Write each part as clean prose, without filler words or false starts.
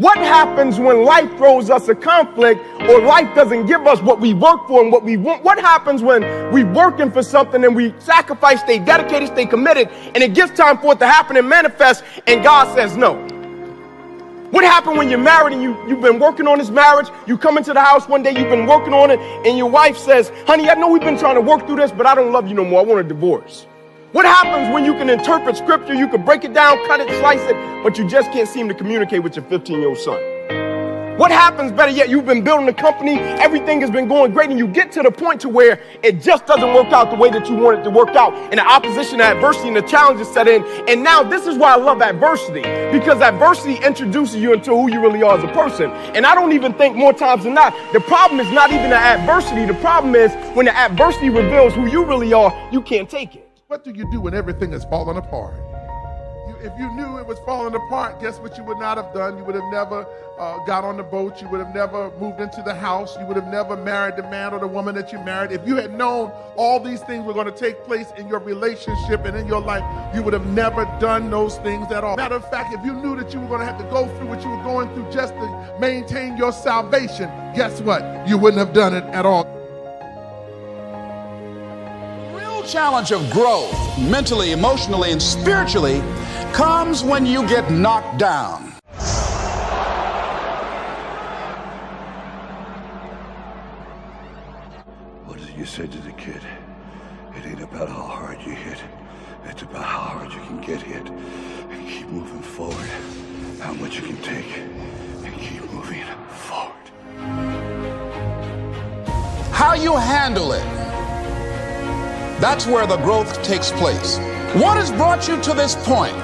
What happens when life throws us a conflict or life doesn't give us what we work for and what we want? What happens when we're working for something and we sacrifice, stay dedicated, stay committed, and it gets time for it to happen and manifest, and God says no? What happened when you're married and you've been working on this marriage? You come into the house one day, you've been working on it, and your wife says, honey, I know we've been trying to work through this, but I don't love you no more. I want a divorce. What happens when you can interpret scripture, you can break it down, cut it, slice it, but you just can't seem to communicate with your 15-year-old son? What happens, better yet, you've been building a company, everything has been going great, and you get to the point to where it just doesn't work out the way that you want it to work out, and the opposition, the adversity, and the challenges set in. And now this is why I love adversity, because adversity introduces you into who you really are as a person. And I don't even think more times than not, the problem is not even the adversity. The problem is when the adversity reveals who you really are, you can't take it. What do you do when everything is falling apart? If you knew it was falling apart, guess what you would not have done? You would have never got on the boat. You would have never moved into the house. You would have never married the man or the woman that you married. If you had known all these things were going to take place in your relationship and in your life, you would have never done those things at all. Matter of fact, if you knew that you were going to have to go through what you were going through just to maintain your salvation, guess what? You wouldn't have done it at all. Challenge of growth, mentally, emotionally, and spiritually, comes when you get knocked down. What is it you said to the kid? It ain't about how hard you hit. It's about how hard you can get hit and keep moving forward. How much you can take and keep moving forward. How you handle it, that's where the growth takes place. What has brought you to this point?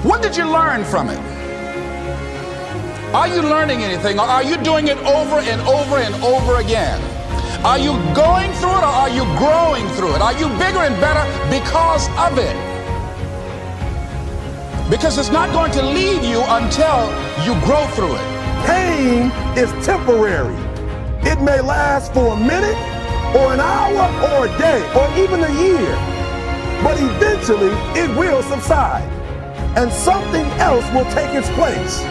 What did you learn from it? Are you learning anything, or are you doing it over and over and over again? Are you going through it, or are you growing through it? Are you bigger and better because of it? Because it's not going to leave you until you grow through it. Pain is temporary. It may last for a minute, or an hour, or a day, or even a year. But eventually, it will subside, and something else will take its place.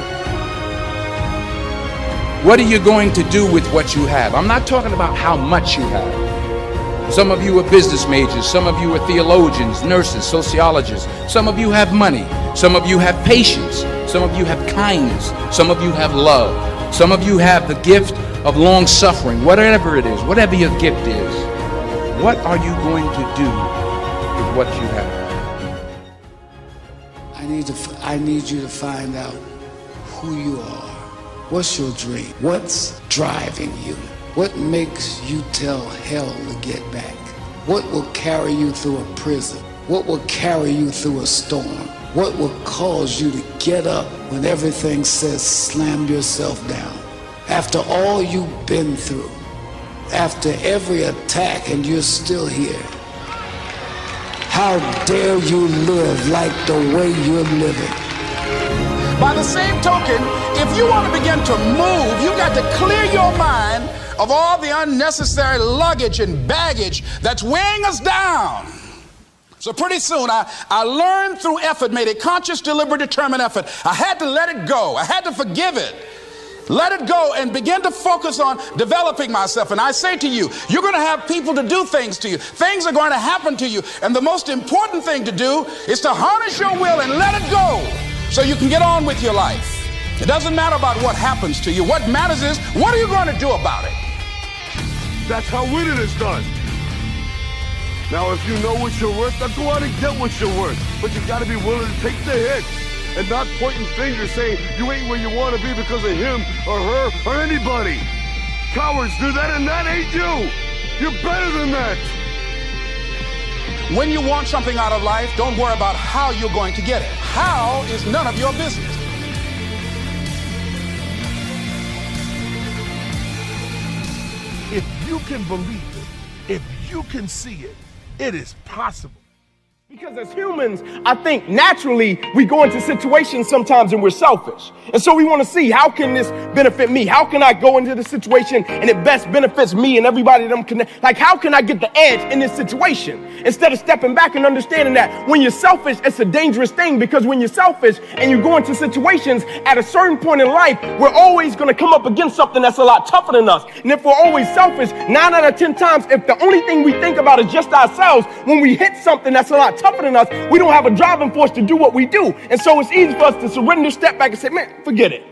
What are you going to do with what you have? I'm not talking about how much you have. Some of you are business majors, some of you are theologians, nurses, sociologists. Some of you have money, some of you have patience, some of you have kindness, some of you have love, some of you have the gift of long suffering. Whatever it is, whatever your gift is, what are you going to do with what you have? I need you to find out who you are. What's your dream? What's driving you? What makes you tell hell to get back? What will carry you through a prison? What will carry you through a storm? What will cause you to get up when everything says slam yourself down? After all you've been through, after every attack, and you're still here, how dare you live like the way you're living? By the same token, if you want to begin to move, you got to clear your mind of all the unnecessary luggage and baggage that's weighing us down. So pretty soon, I learned through effort, made a conscious, deliberate, determined effort. I had to let it go. I had to forgive it. Let it go and begin to focus on developing myself. And I say to you, you're going to have people to do things to you. Things are going to happen to you. And the most important thing to do is to harness your will and let it go so you can get on with your life. It doesn't matter about what happens to you. What matters is, what are you going to do about it? That's how winning is done. Now, if you know what you're worth, then go out and get what you're worth. But you got to be willing to take the hit. And not pointing fingers saying you ain't where you want to be because of him or her or anybody. Cowards do that, and that ain't you. You're better than that. When you want something out of life, don't worry about how you're going to get it. How is none of your business. If you can believe it, if you can see it, it is possible. Because as humans, I think naturally we go into situations sometimes and we're selfish. And so we want to see, how can this benefit me? How can I go into the situation and it best benefits me and everybody that I'm connected? Like, how can I get the edge in this situation? Instead of stepping back and understanding that when you're selfish, it's a dangerous thing, because when you're selfish and you go into situations at a certain point in life, we're always going to come up against something that's a lot tougher than us. And if we're always selfish, 9 out of 10 times, if the only thing we think about is just ourselves, when we hit something that's a lot tougher than us, we don't have a driving force to do what we do. And so it's easy for us to surrender, step back and say, man, forget it.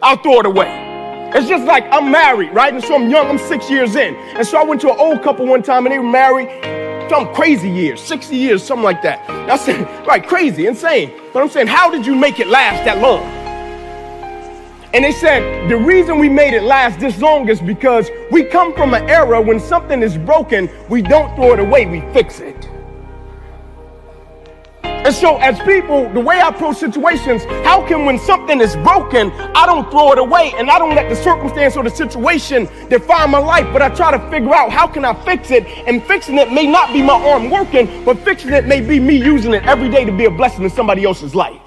I'll throw it away. It's just like, I'm married, right? And so I'm young, I'm 6 years in. And so I went to an old couple one time and they were married some crazy years, 60 years, something like that. And I said, right, crazy, insane. But I'm saying, how did you make it last that long? And they said, the reason we made it last this long is because we come from an era when something is broken, we don't throw it away, we fix it. And so as people, the way I approach situations, how can when something is broken, I don't throw it away and I don't let the circumstance or the situation define my life, but I try to figure out how can I fix it, and fixing it may not be my arm working, but fixing it may be me using it every day to be a blessing in somebody else's life.